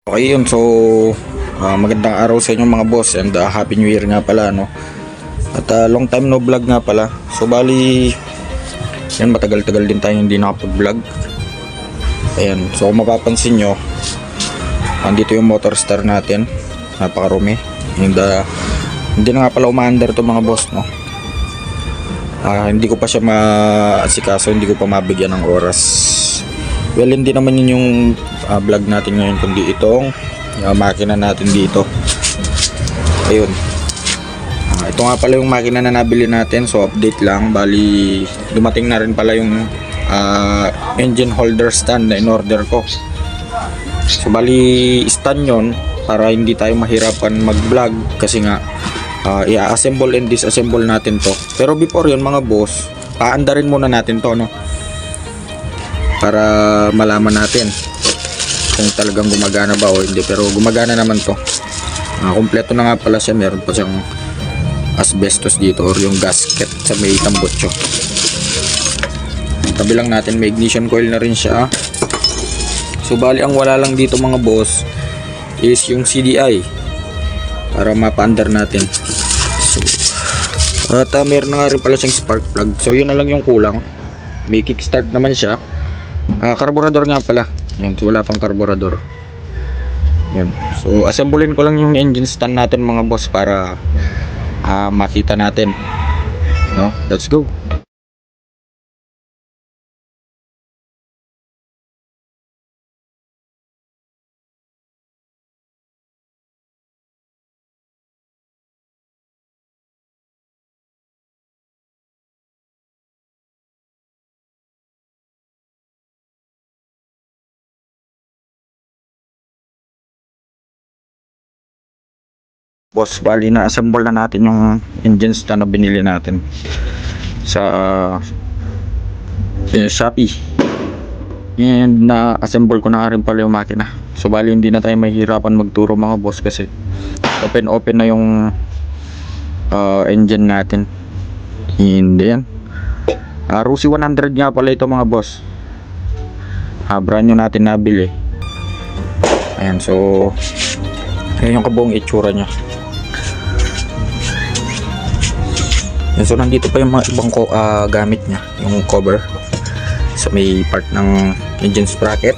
Okay yun, so magandang araw sa inyo mga boss and happy new year nga pala, no? At long time no vlog nga pala. So bali yan, matagal-tagal din tayo hindi nakapag-vlog. Ayan, so kung mapapansin nyo, andito yung motor star natin, napakarumi. And hindi na nga pala umaandar to mga boss, no? Hindi ko pa siya maasikaso, hindi ko pa mabigyan ng oras. Well, hindi naman yun yung vlog natin ngayon, kundi itong makina natin dito. Ayun, ito nga pala yung makina na nabili natin. So update lang, bali dumating na rin pala yung engine holder stand na in order ko. So bali stand yon para hindi tayo mahirapan mag vlog, kasi nga i-assemble and disassemble natin to. Pero before yun mga boss, paandarin muna natin to, no? Para malaman natin kung talagang gumagana ba o hindi. Pero gumagana naman to. Kompleto na nga pala siya. Meron pa siyang asbestos dito or yung gasket sa may tambutso. Tabi lang natin, may ignition coil na rin siya. So bali ang wala lang dito mga boss is yung CDI para mapaandar natin. So, at meron na nga rin pala siyang spark plug. So yun na lang yung kulang. May kickstart naman siya. Karburador nga pala. Yan, so wala pang karburador. Yan. So assemblein ko lang yung engine stand natin mga boss para makita natin. No? Let's go. Boss, bali na assemble na natin yung engine stand na binili natin sa Shopee. And na-assemble ko na rin pala yung makina. So bali hindi na tayo mahihirapan magturo mga boss, kasi open na yung engine natin. Hindi yan. Rusi 100 nga pala ito mga boss. Brand new natin nabili. Ayan, so ayan yung kabuong itsura nya. So nandito pa yung mga ibang gamit niya, yung cover sa may part ng engine sprocket.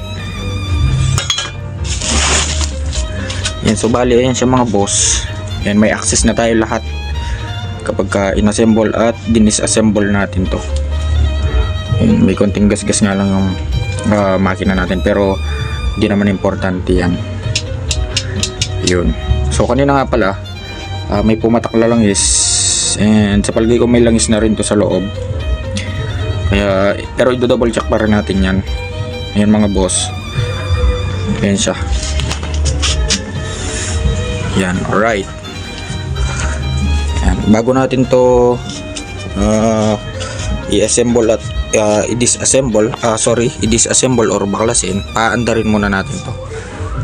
Yan, so bali ayan siya mga boss. Yan, may access na tayo lahat kapag inassemble at dinisassemble natin to. Yan, may konting gas-gas nga lang yung makina natin, pero hindi naman importante yan. Yun, so kanina nga pala may pumatakla lang is, and sa palagay ko may langis na rin to sa loob. Kaya, pero i-double check pa rin natin yan. Ayan mga boss. Ayan siya. Yan, alright. Ayan, bago natin to i-assemble at i-disassemble, i-disassemble or baklasin, paandarin muna natin to.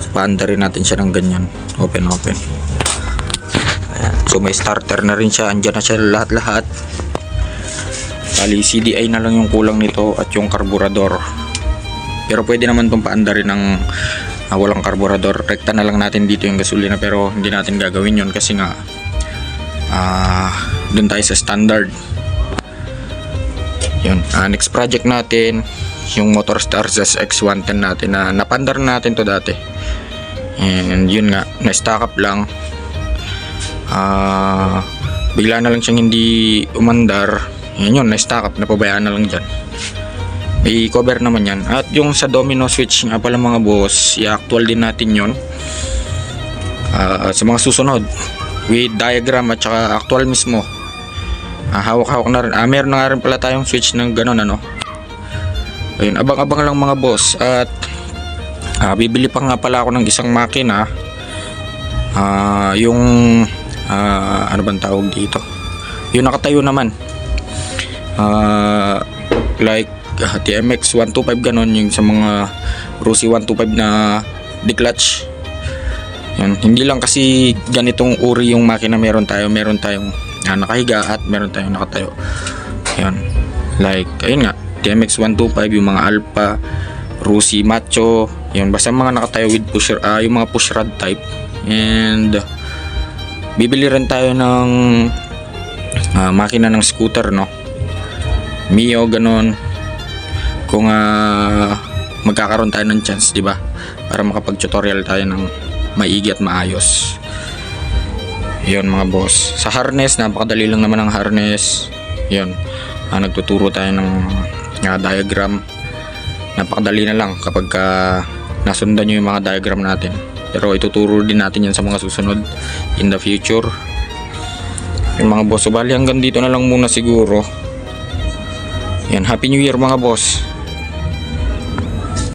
So, paandarin natin siya ng ganyan. Open. So may starter na rin siya, andyan na siya lahat-lahat. Bali CDI na lang yung kulang nito at yung karburador. Pero pwede naman itong paandarin ng walang karburador. Rekta na lang natin dito yung gasolina, pero hindi natin gagawin yun kasi nga dun tayo sa standard. Yun, next project natin yung Motorstar SX110 natin na napandar natin to dati. And yun nga, na-stack up lang. Bigla na lang siyang hindi umandar. Yun, na-stack up, napabayaan na lang dyan. May cover naman yan. At yung sa domino switch nga pala mga boss, i-actual din natin yun sa mga susunod with diagram at saka actual mismo. Hawak-hawak na rin. Meron na nga rin pala tayong switch ng ganon, ano. Ayun, abang-abang lang mga boss. At bibili pa nga pala ako ng isang makina, yung ano bang tawag dito, yung nakatayo naman, like TMX 125 ganon, yung sa mga Rusi 125 na declutch. Yan, hindi lang kasi ganitong uri yung makina meron tayong nakahiga at meron tayong nakatayo. Yan, like ayun nga, TMX 125, yung mga Alpha, Rusi Macho, yun, basta mga nakatayo with push, yung mga push rod type. And bibili rin tayo ng makina ng scooter, no, Mio, ganun, kung magkakaroon tayo ng chance, di ba, para makapag tutorial tayo ng maigi at maayos. Yun mga boss, sa harness, napakadali lang naman ang harness. Yun, nagtuturo tayo ng diagram. Napakadali na lang kapag nasundan nyo yung mga diagram natin, pero ituturo din natin yan sa mga susunod in the future. Yung mga boss, so bali hanggang dito na lang muna siguro. Yan, Happy New Year mga boss.